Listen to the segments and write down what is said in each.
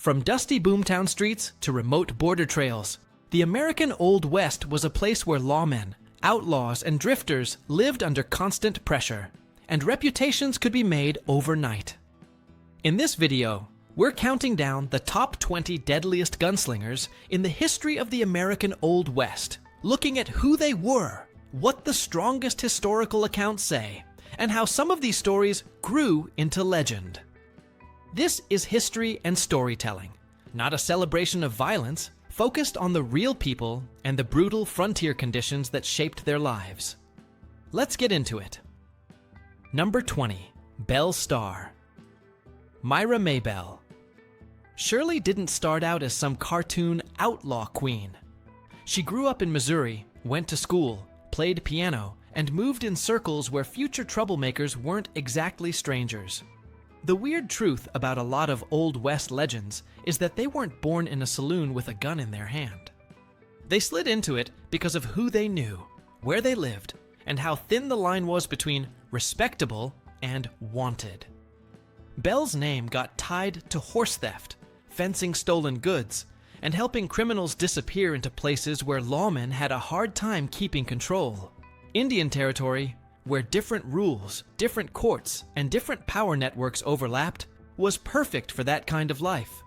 From dusty boomtown streets to remote border trails, the American Old West was a place where lawmen, outlaws, and drifters lived under constant pressure, and reputations could be made overnight. In this video, we're counting down the top 20 deadliest gunslingers in the history of the American Old West, looking at who they were, what the strongest historical accounts say, and how some of these stories grew into legend. This is history and storytelling, not a celebration of violence, focused on the real people and the brutal frontier conditions that shaped their lives. Let's get into it. Number 20. Belle Starr. Myra Maybelle. Shirley didn't start out as some cartoon outlaw queen. She grew up in Missouri, went to school, played piano, and moved in circles where future troublemakers weren't exactly strangers. The weird truth about a lot of Old West legends is that they weren't born in a saloon with a gun in their hand. They slid into it because of who they knew, where they lived, and how thin the line was between respectable and wanted. Belle's name got tied to horse theft, fencing stolen goods, and helping criminals disappear into places where lawmen had a hard time keeping control. Indian Territory, where different rules, different courts, and different power networks overlapped, was perfect for that kind of life.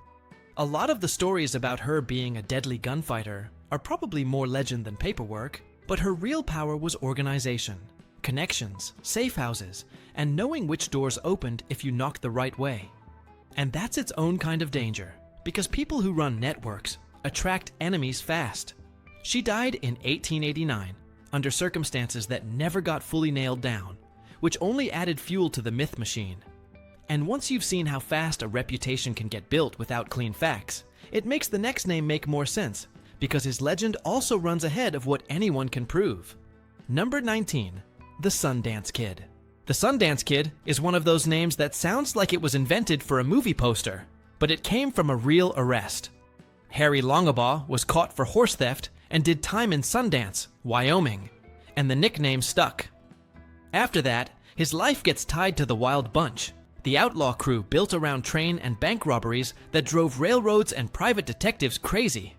A lot of the stories about her being a deadly gunfighter are probably more legend than paperwork, but her real power was organization, connections, safe houses, and knowing which doors opened if you knocked the right way. And that's its own kind of danger, because people who run networks attract enemies fast. She died in 1889, under circumstances that never got fully nailed down, which only added fuel to the myth machine. And once you've seen how fast a reputation can get built without clean facts, it makes the next name make more sense, because his legend also runs ahead of what anyone can prove. Number 19. The Sundance Kid. The Sundance Kid is one of those names that sounds like it was invented for a movie poster, but it came from a real arrest. Harry Longabaugh was caught for horse theft and did time in Sundance, Wyoming, and the nickname stuck. After that, his life gets tied to the Wild Bunch, the outlaw crew built around train and bank robberies that drove railroads and private detectives crazy.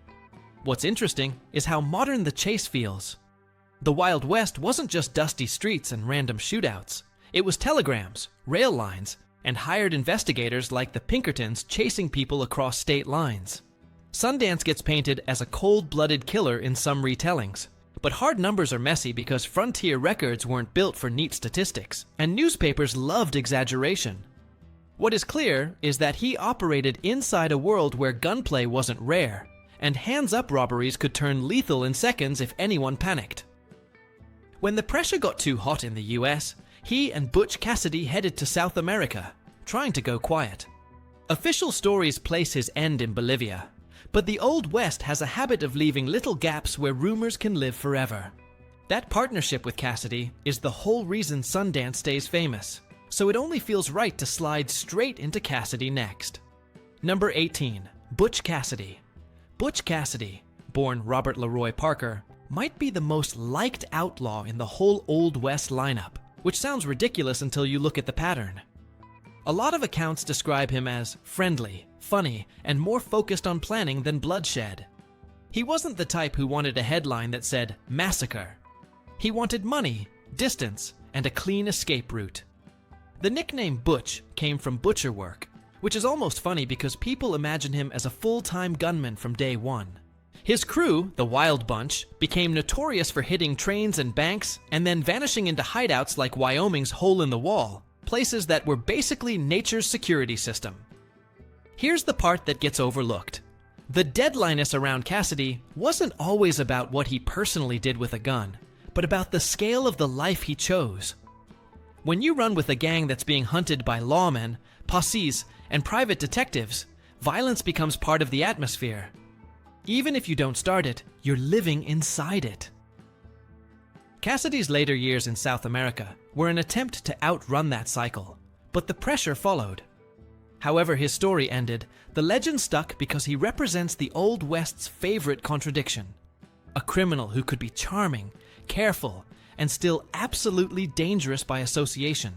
What's interesting is how modern the chase feels. The Wild West wasn't just dusty streets and random shootouts. It was telegrams, rail lines, and hired investigators like the Pinkertons chasing people across state lines. Sundance gets painted as a cold-blooded killer in some retellings, but hard numbers are messy because frontier records weren't built for neat statistics, and newspapers loved exaggeration. What is clear is that he operated inside a world where gunplay wasn't rare, and hands-up robberies could turn lethal in seconds if anyone panicked. When the pressure got too hot in the US, he and Butch Cassidy headed to South America, trying to go quiet. Official stories place his end in Bolivia, but the Old West has a habit of leaving little gaps where rumors can live forever. That partnership with Cassidy is the whole reason Sundance stays famous, so it only feels right to slide straight into Cassidy next. Number 18. Butch Cassidy. Butch Cassidy, born Robert Leroy Parker, might be the most liked outlaw in the whole Old West lineup, which sounds ridiculous until you look at the pattern. A lot of accounts describe him as friendly, funny, and more focused on planning than bloodshed. He wasn't the type who wanted a headline that said, "Massacre." He wanted money, distance, and a clean escape route. The nickname Butch came from butcher work, which is almost funny because people imagine him as a full-time gunman from day one. His crew, the Wild Bunch, became notorious for hitting trains and banks and then vanishing into hideouts like Wyoming's Hole in the Wall, places that were basically nature's security system. Here's the part that gets overlooked. The deadliness around Cassidy wasn't always about what he personally did with a gun, but about the scale of the life he chose. When you run with a gang that's being hunted by lawmen, posses, and private detectives, violence becomes part of the atmosphere. Even if you don't start it, you're living inside it. Cassidy's later years in South America were an attempt to outrun that cycle, but the pressure followed. However his story ended, the legend stuck because he represents the Old West's favorite contradiction: a criminal who could be charming, careful, and still absolutely dangerous by association.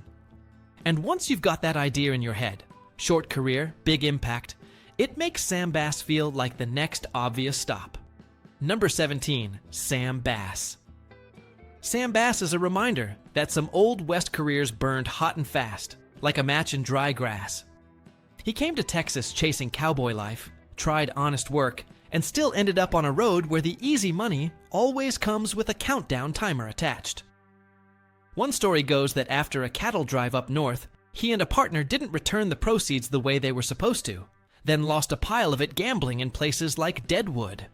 And once you've got that idea in your head, short career, big impact, It makes Sam Bass feel like the next obvious stop. Number 17, Sam Bass. Sam Bass is a reminder that some Old West careers burned hot and fast, like a match in dry grass. He came to Texas chasing cowboy life, tried honest work, and still ended up on a road where the easy money always comes with a countdown timer attached. One story goes that after a cattle drive up north, he and a partner didn't return the proceeds the way they were supposed to, then lost a pile of it gambling in places like Deadwood.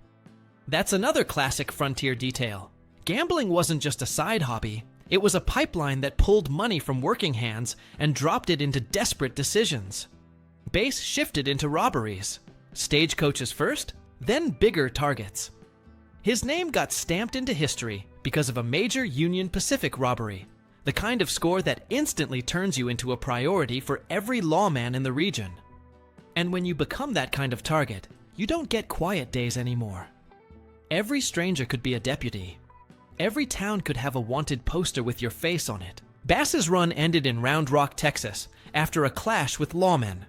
That's another classic frontier detail. Gambling wasn't just a side hobby, it was a pipeline that pulled money from working hands and dropped it into desperate decisions. Base shifted into robberies. Stagecoaches first, then bigger targets. His name got stamped into history because of a major Union Pacific robbery, the kind of score that instantly turns you into a priority for every lawman in the region. And when you become that kind of target, you don't get quiet days anymore. Every stranger could be a deputy. Every town could have a wanted poster with your face on it. Bass's run ended in Round Rock, Texas, after a clash with lawmen.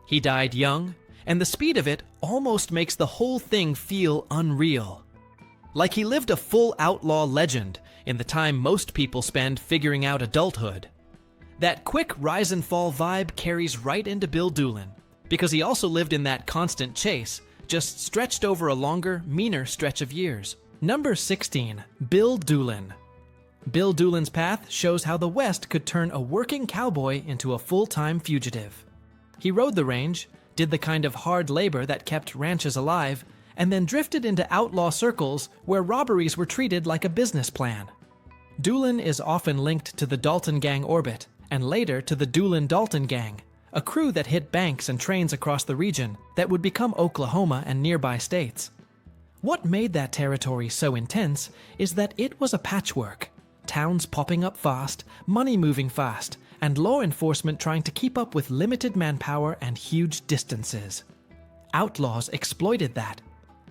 He died young, and the speed of it almost makes the whole thing feel unreal. Like he lived a full outlaw legend in the time most people spend figuring out adulthood. That quick rise and fall vibe carries right into Bill Doolin, because he also lived in that constant chase, just stretched over a longer, meaner stretch of years. Number 16, Bill Doolin. Bill Doolin's path shows how the West could turn a working cowboy into a full-time fugitive. He rode the range, did the kind of hard labor that kept ranches alive, and then drifted into outlaw circles where robberies were treated like a business plan. Doolin is often linked to the Dalton Gang orbit, and later to the Doolin-Dalton Gang, a crew that hit banks and trains across the region that would become Oklahoma and nearby states. What made that territory so intense is that it was a patchwork. Towns popping up fast, money moving fast, and law enforcement trying to keep up with limited manpower and huge distances. Outlaws exploited that.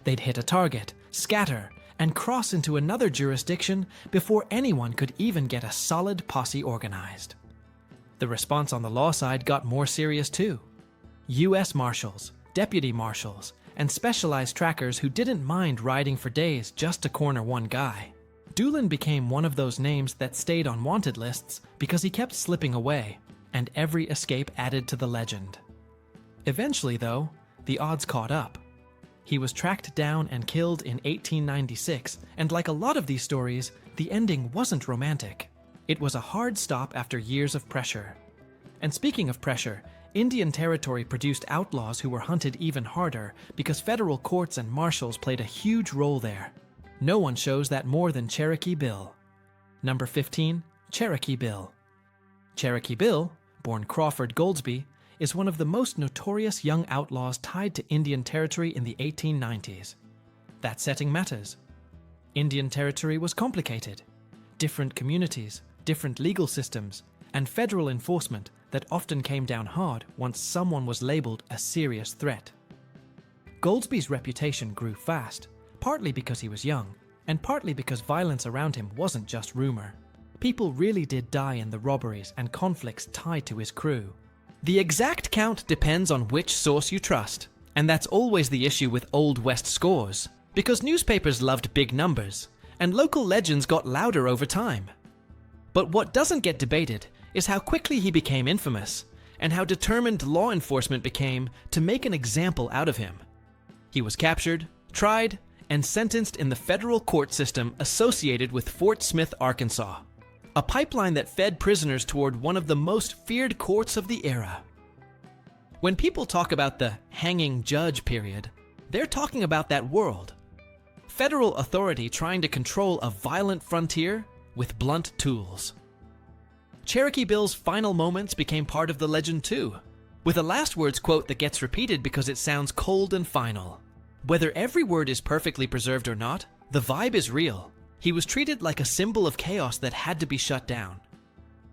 They'd hit a target, scatter, and cross into another jurisdiction before anyone could even get a solid posse organized. The response on the law side got more serious too. U.S. Marshals, deputy marshals, and specialized trackers who didn't mind riding for days just to corner one guy. Doolin became one of those names that stayed on wanted lists because he kept slipping away, and every escape added to the legend. Eventually, though, the odds caught up. He was tracked down and killed in 1896, and like a lot of these stories, the ending wasn't romantic. It was a hard stop after years of pressure. And speaking of pressure, Indian Territory produced outlaws who were hunted even harder because federal courts and marshals played a huge role there. No one shows that more than Cherokee Bill. Number 15, Cherokee Bill. Cherokee Bill, born Crawford Goldsby, is one of the most notorious young outlaws tied to Indian Territory in the 1890s. That setting matters. Indian Territory was complicated. Different communities, different legal systems, and federal enforcement that often came down hard once someone was labeled a serious threat. Goldsby's reputation grew fast, partly because he was young, and partly because violence around him wasn't just rumor. People really did die in the robberies and conflicts tied to his crew. The exact count depends on which source you trust, and that's always the issue with Old West scores, because newspapers loved big numbers, and local legends got louder over time. But what doesn't get debated is how quickly he became infamous, and how determined law enforcement became to make an example out of him. He was captured, tried, and sentenced in the federal court system associated with Fort Smith, Arkansas, a pipeline that fed prisoners toward one of the most feared courts of the era. When people talk about the hanging judge period, they're talking about that world. Federal authority trying to control a violent frontier with blunt tools. Cherokee Bill's final moments became part of the legend too, with a last words quote that gets repeated because it sounds cold and final. Whether every word is perfectly preserved or not, the vibe is real. He was treated like a symbol of chaos that had to be shut down.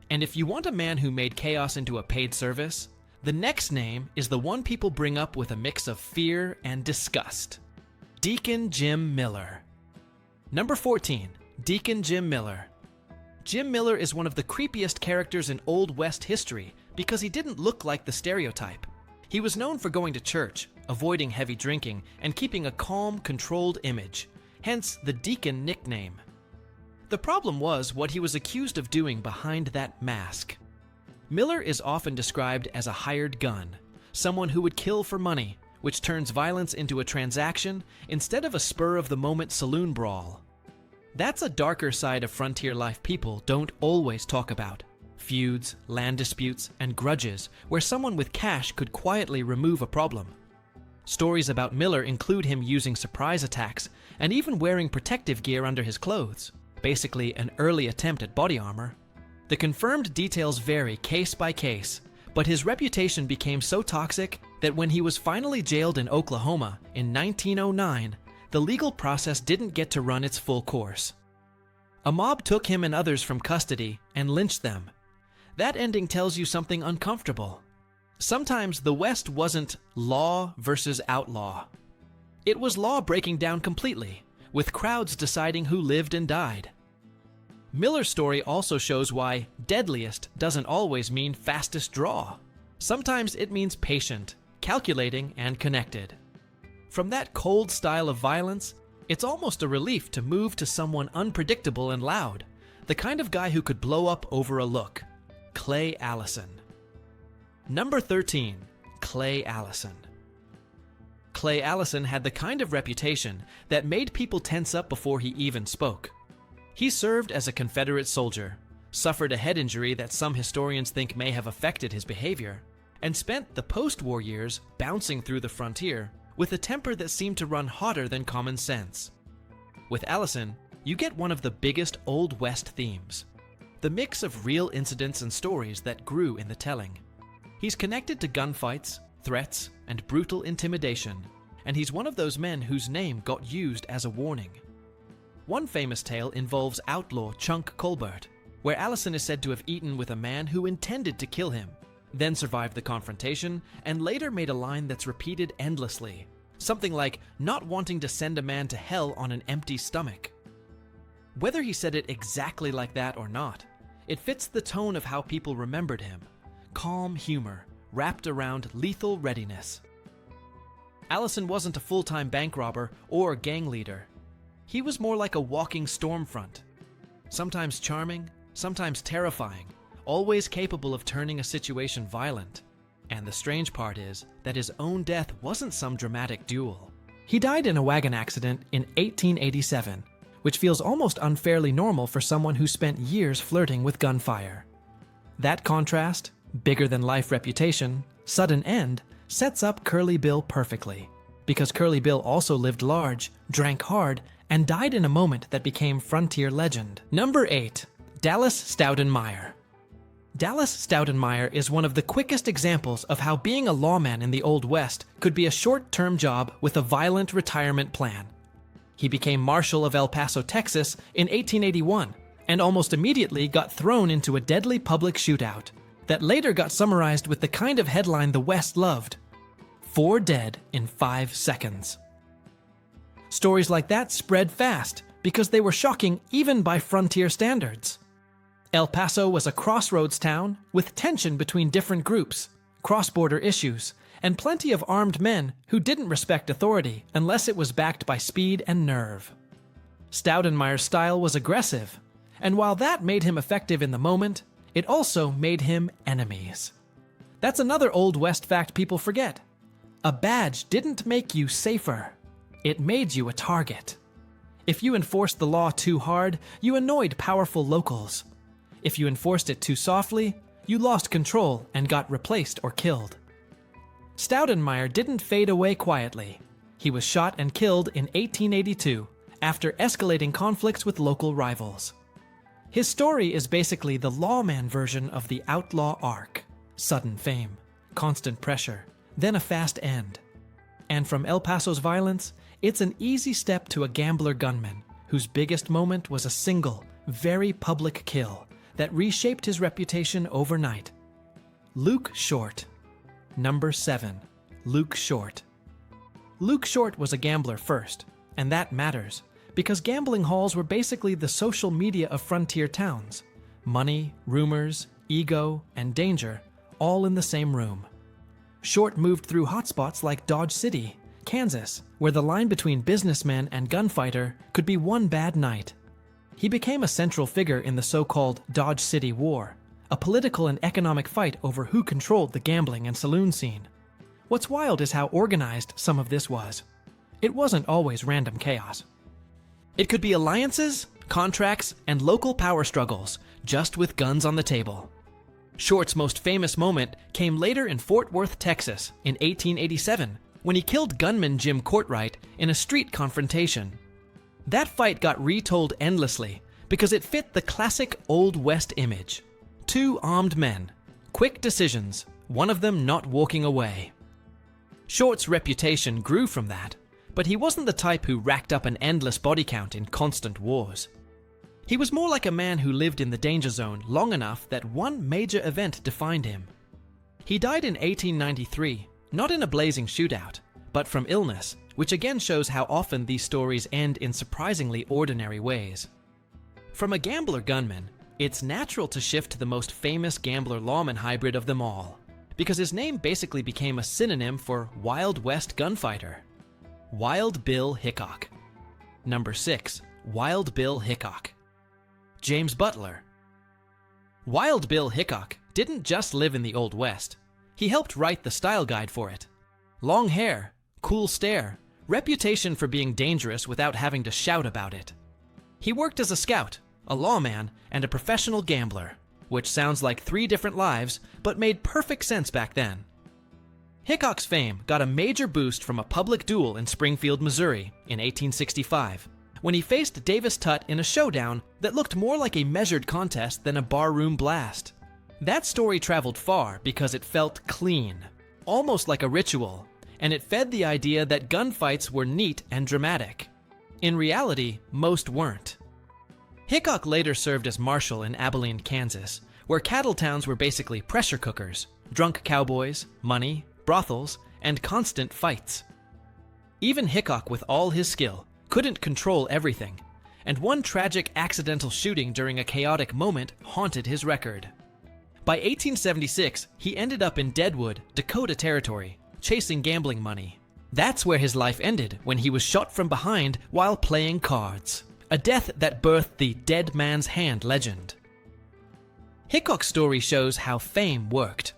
And if you want a man who made chaos into a paid service, the next name is the one people bring up with a mix of fear and disgust. Deacon Jim Miller. Number 14, Deacon Jim Miller. Jim Miller is one of the creepiest characters in Old West history because he didn't look like the stereotype. He was known for going to church, avoiding heavy drinking and keeping a calm, controlled image, hence the Deacon nickname. The problem was what he was accused of doing behind that mask. Miller is often described as a hired gun, someone who would kill for money, which turns violence into a transaction instead of a spur-of-the-moment saloon brawl. That's a darker side of frontier life people don't always talk about. Feuds, land disputes, and grudges where someone with cash could quietly remove a problem. Stories about Miller include him using surprise attacks and even wearing protective gear under his clothes, basically an early attempt at body armor. The confirmed details vary case by case, but his reputation became so toxic that when he was finally jailed in Oklahoma in 1909, the legal process didn't get to run its full course. A mob took him and others from custody and lynched them. That ending tells you something uncomfortable. Sometimes the West wasn't law versus outlaw. It was law breaking down completely, with crowds deciding who lived and died. Miller's story also shows why deadliest doesn't always mean fastest draw. Sometimes it means patient, calculating, and connected. From that cold style of violence, it's almost a relief to move to someone unpredictable and loud, the kind of guy who could blow up over a look. Clay Allison. Number 13. Clay Allison. Clay Allison had the kind of reputation that made people tense up before he even spoke. He served as a Confederate soldier, suffered a head injury that some historians think may have affected his behavior, and spent the post-war years bouncing through the frontier with a temper that seemed to run hotter than common sense. With Allison, you get one of the biggest Old West themes, the mix of real incidents and stories that grew in the telling. He's connected to gunfights, threats, and brutal intimidation, and he's one of those men whose name got used as a warning. One famous tale involves outlaw Chunk Colbert, where Allison is said to have eaten with a man who intended to kill him, then survived the confrontation, and later made a line that's repeated endlessly, something like not wanting to send a man to hell on an empty stomach. Whether he said it exactly like that or not, it fits the tone of how people remembered him. Calm humor, wrapped around lethal readiness. Allison wasn't a full-time bank robber or gang leader. He was more like a walking storm front. Sometimes charming, sometimes terrifying, always capable of turning a situation violent. And the strange part is that his own death wasn't some dramatic duel. He died in a wagon accident in 1887, which feels almost unfairly normal for someone who spent years flirting with gunfire. That contrast, bigger-than-life reputation, sudden end, sets up Curly Bill perfectly, because Curly Bill also lived large, drank hard, and died in a moment that became frontier legend. Number 8. Dallas Stoudenmire. Dallas Stoudenmire is one of the quickest examples of how being a lawman in the Old West could be a short-term job with a violent retirement plan. He became Marshal of El Paso, Texas in 1881, and almost immediately got thrown into a deadly public shootout that later got summarized with the kind of headline the West loved: 4 dead in 5 seconds. Stories like that spread fast because they were shocking even by frontier standards. El Paso was a crossroads town with tension between different groups, cross-border issues, and plenty of armed men who didn't respect authority unless it was backed by speed and nerve. Stoudenmire's style was aggressive, and while that made him effective in the moment, it also made him enemies. That's another Old West fact people forget. A badge didn't make you safer. It made you a target. If you enforced the law too hard, you annoyed powerful locals. If you enforced it too softly, you lost control and got replaced or killed. Stoudenmire didn't fade away quietly. He was shot and killed in 1882 after escalating conflicts with local rivals. His story is basically the lawman version of the outlaw arc: sudden fame, constant pressure, then a fast end. And from El Paso's violence, it's an easy step to a gambler gunman whose biggest moment was a single, very public kill that reshaped his reputation overnight. Luke Short. Number 7. Luke Short. Luke Short was a gambler first, and that matters, because gambling halls were basically the social media of frontier towns. Money, rumors, ego, and danger, all in the same room. Short moved through hotspots like Dodge City, Kansas, where the line between businessman and gunfighter could be one bad night. He became a central figure in the so-called Dodge City War, a political and economic fight over who controlled the gambling and saloon scene. What's wild is how organized some of this was. It wasn't always random chaos. It could be alliances, contracts, and local power struggles, just with guns on the table. Short's most famous moment came later in Fort Worth, Texas, in 1887, when he killed gunman Jim Courtright in a street confrontation. That fight got retold endlessly because it fit the classic Old West image. Two armed men, quick decisions, one of them not walking away. Short's reputation grew from that, but he wasn't the type who racked up an endless body count in constant wars. He was more like a man who lived in the danger zone long enough that one major event defined him. He died in 1893, not in a blazing shootout, but from illness, which again shows how often these stories end in surprisingly ordinary ways. From a gambler gunman, it's natural to shift to the most famous gambler-lawman hybrid of them all, because his name basically became a synonym for Wild West gunfighter. Wild Bill Hickok. Number 6. Wild Bill Hickok. James Butler. Wild Bill Hickok didn't just live in the Old West. He helped write the style guide for it. Long hair, cool stare, reputation for being dangerous without having to shout about it. He worked as a scout, a lawman, and a professional gambler, which sounds like 3 different lives, but made perfect sense back then. Hickok's fame got a major boost from a public duel in Springfield, Missouri in 1865, when he faced Davis Tutt in a showdown that looked more like a measured contest than a barroom blast. That story traveled far because it felt clean, almost like a ritual, and it fed the idea that gunfights were neat and dramatic. In reality, most weren't. Hickok later served as marshal in Abilene, Kansas, where cattle towns were basically pressure cookers, drunk cowboys, money, brothels, and constant fights. Even Hickok, with all his skill, couldn't control everything, and one tragic accidental shooting during a chaotic moment haunted his record. By 1876, he ended up in Deadwood, Dakota Territory, chasing gambling money. That's where his life ended when he was shot from behind while playing cards, a death that birthed the dead man's hand legend. Hickok's story shows how fame worked.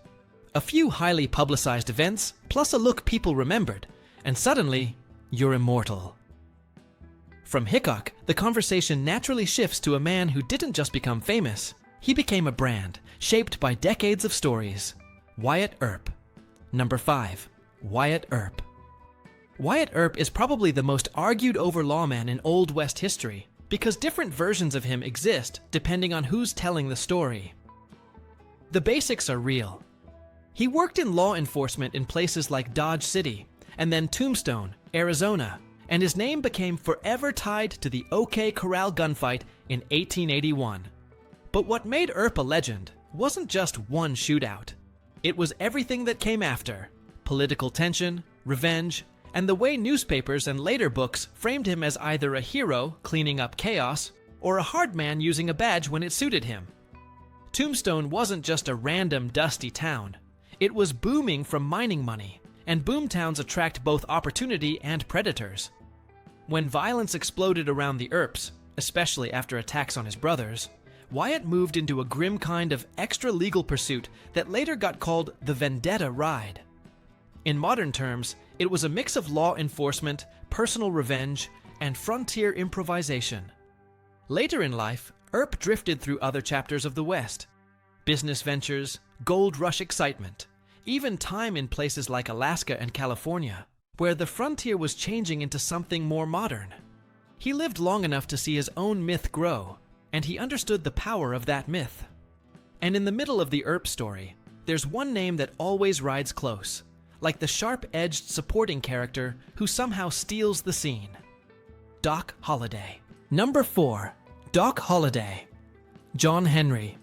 A few highly publicized events, plus a look people remembered, and suddenly, you're immortal. From Hickok, the conversation naturally shifts to a man who didn't just become famous. He became a brand, shaped by decades of stories. Wyatt Earp. Number 5. Wyatt Earp. Wyatt Earp is probably the most argued over lawman in Old West history, because different versions of him exist depending on who's telling the story. The basics are real. He worked in law enforcement in places like Dodge City, and then Tombstone, Arizona, and his name became forever tied to the OK Corral gunfight in 1881. But what made Earp a legend wasn't just one shootout. It was everything that came after: political tension, revenge, and the way newspapers and later books framed him as either a hero cleaning up chaos or a hard man using a badge when it suited him. Tombstone wasn't just a random dusty town. It was booming from mining money, and boomtowns attract both opportunity and predators. When violence exploded around the Earps, especially after attacks on his brothers, Wyatt moved into a grim kind of extra-legal pursuit that later got called the Vendetta Ride. In modern terms, it was a mix of law enforcement, personal revenge, and frontier improvisation. Later in life, Earp drifted through other chapters of the West. Business ventures, gold rush excitement, even time in places like Alaska and California, where the frontier was changing into something more modern. He lived long enough to see his own myth grow, and he understood the power of that myth. And in the middle of the Earp story, there's one name that always rides close, like the sharp-edged supporting character who somehow steals the scene. Doc Holliday. Number 4. Doc Holliday. John Henry.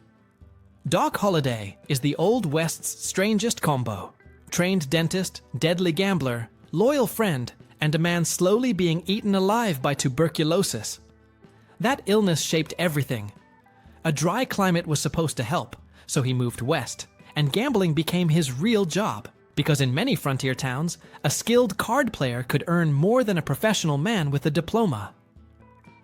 Doc Holliday is the Old West's strangest combo. Trained dentist, deadly gambler, loyal friend, and a man slowly being eaten alive by tuberculosis. That illness shaped everything. A dry climate was supposed to help, so he moved west, and gambling became his real job. because in many frontier towns, a skilled card player could earn more than a professional man with a diploma.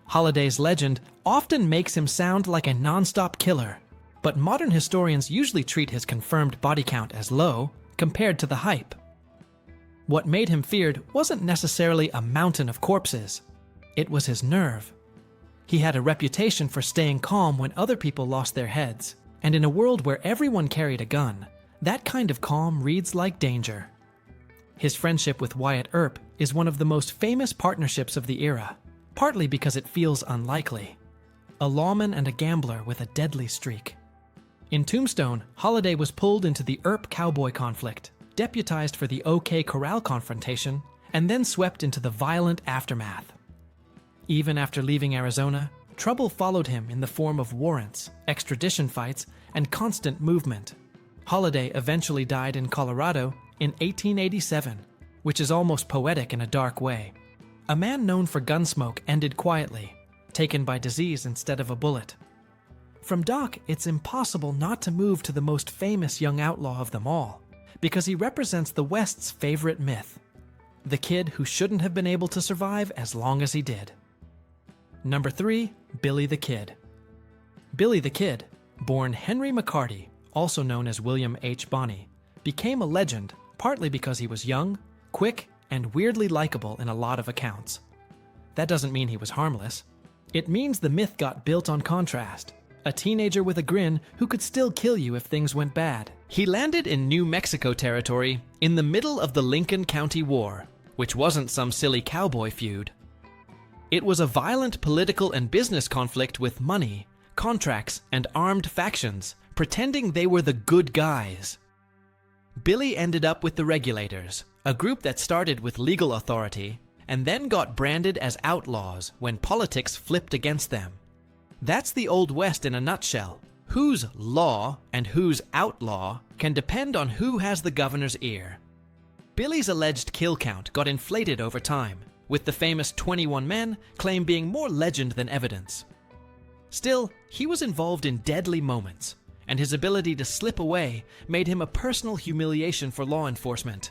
Holliday's legend often makes him sound like a non-stop killer, but modern historians usually treat his confirmed body count as low compared to the hype. What made him feared wasn't necessarily a mountain of corpses. It was his nerve. He had a reputation for staying calm when other people lost their heads, and in a world where everyone carried a gun, that kind of calm reads like danger. His friendship with Wyatt Earp is one of the most famous partnerships of the era, partly because it feels unlikely. A lawman and a gambler with a deadly streak. In Tombstone, Holliday was pulled into the Earp-cowboy conflict, deputized for the OK Corral confrontation, and then swept into the violent aftermath. Even after leaving Arizona, trouble followed him in the form of warrants, extradition fights, and constant movement. Holliday eventually died in Colorado in 1887, which is almost poetic in a dark way. A man known for Gunsmoke ended quietly, taken by disease instead of a bullet. From Doc, it's impossible not to move to the most famous young outlaw of them all, because he represents the West's favorite myth, the kid who shouldn't have been able to survive as long as he did. Number 3, Billy the Kid. Billy the Kid, born Henry McCarty, also known as William H. Bonney, became a legend partly because he was young, quick, and weirdly likable in a lot of accounts. That doesn't mean he was harmless. It means the myth got built on contrast, a teenager with a grin who could still kill you if things went bad. He landed in New Mexico territory in the middle of the Lincoln County War, which wasn't some silly cowboy feud. It was a violent political and business conflict with money, contracts, and armed factions, pretending they were the good guys. Billy ended up with the Regulators, a group that started with legal authority and then got branded as outlaws when politics flipped against them. That's the Old West in a nutshell. Who's law and who's outlaw can depend on who has the governor's ear. Billy's alleged kill count got inflated over time, with the famous 21 men claim being more legend than evidence. Still, he was involved in deadly moments, and his ability to slip away made him a personal humiliation for law enforcement.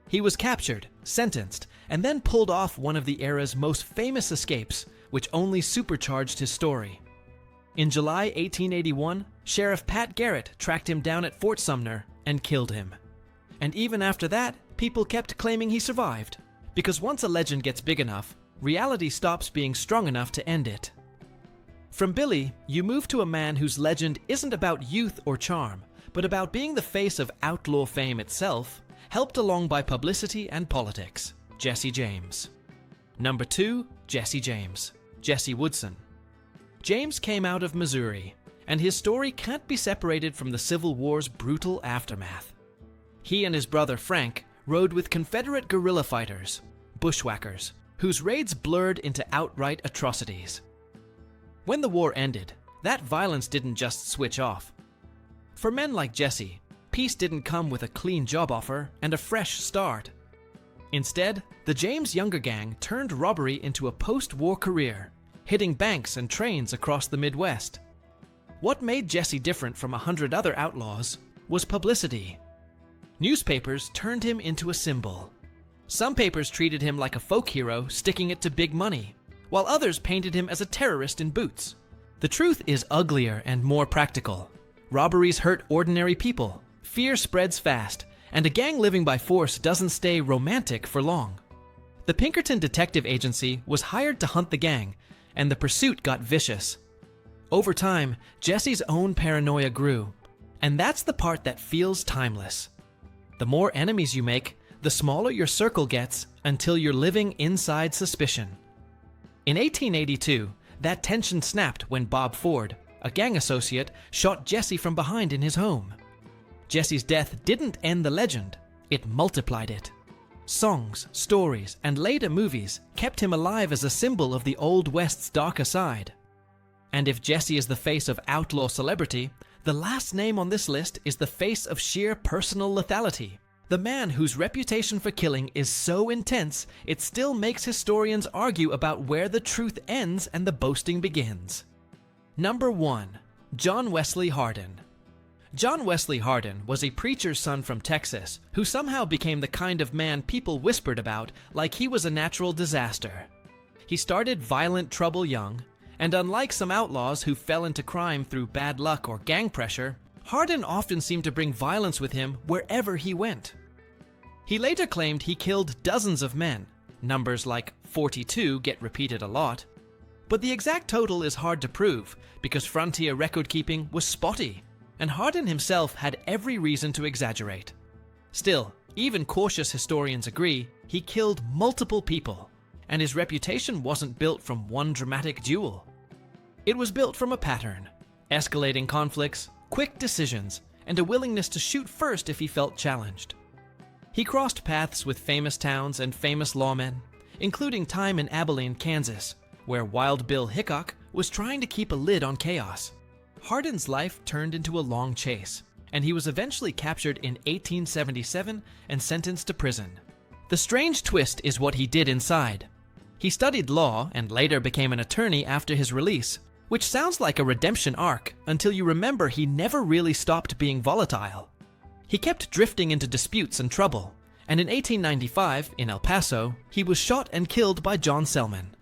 He was captured, sentenced, and then pulled off one of the era's most famous escapes, which only supercharged his story. In July 1881, Sheriff Pat Garrett tracked him down at Fort Sumner and killed him. And even after that, people kept claiming he survived, because once a legend gets big enough, reality stops being strong enough to end it. From Billy, you move to a man whose legend isn't about youth or charm, but about being the face of outlaw fame itself, helped along by publicity and politics. Jesse James. Number 2, Jesse James. Jesse Woodson. James came out of Missouri, and his story can't be separated from the Civil War's brutal aftermath. He and his brother Frank rode with Confederate guerrilla fighters, bushwhackers, whose raids blurred into outright atrocities. When the war ended, that violence didn't just switch off. For men like Jesse, peace didn't come with a clean job offer and a fresh start. Instead, the James Younger Gang turned robbery into a post-war career, hitting banks and trains across the Midwest. What made Jesse different from 100 other outlaws was publicity. Newspapers turned him into a symbol. Some papers treated him like a folk hero, sticking it to big money, while others painted him as a terrorist in boots. The truth is uglier and more practical. Robberies hurt ordinary people, fear spreads fast, and a gang living by force doesn't stay romantic for long. The Pinkerton Detective Agency was hired to hunt the gang, and the pursuit got vicious. Over time, Jesse's own paranoia grew, and that's the part that feels timeless. The more enemies you make, the smaller your circle gets until you're living inside suspicion. In 1882, that tension snapped when Bob Ford, a gang associate, shot Jesse from behind in his home. Jesse's death didn't end the legend, it multiplied it. Songs, stories, and later movies kept him alive as a symbol of the Old West's darker side. And if Jesse is the face of outlaw celebrity, the last name on this list is the face of sheer personal lethality. The man whose reputation for killing is so intense, it still makes historians argue about where the truth ends and the boasting begins. Number 1. John Wesley Hardin. John Wesley Hardin was a preacher's son from Texas who somehow became the kind of man people whispered about like he was a natural disaster. He started violent trouble young, and unlike some outlaws who fell into crime through bad luck or gang pressure, Hardin often seemed to bring violence with him wherever he went. He later claimed he killed dozens of men. Numbers like 42 get repeated a lot. But the exact total is hard to prove because frontier record-keeping was spotty, and Hardin himself had every reason to exaggerate. Still, even cautious historians agree he killed multiple people, and his reputation wasn't built from one dramatic duel. It was built from a pattern: escalating conflicts, quick decisions, and a willingness to shoot first if he felt challenged. He crossed paths with famous towns and famous lawmen, including time in Abilene, Kansas, where Wild Bill Hickok was trying to keep a lid on chaos. Hardin's life turned into a long chase, and he was eventually captured in 1877 and sentenced to prison. The strange twist is what he did inside. He studied law and later became an attorney after his release, which sounds like a redemption arc until you remember he never really stopped being volatile. He kept drifting into disputes and trouble, and in 1895, in El Paso, he was shot and killed by John Selman.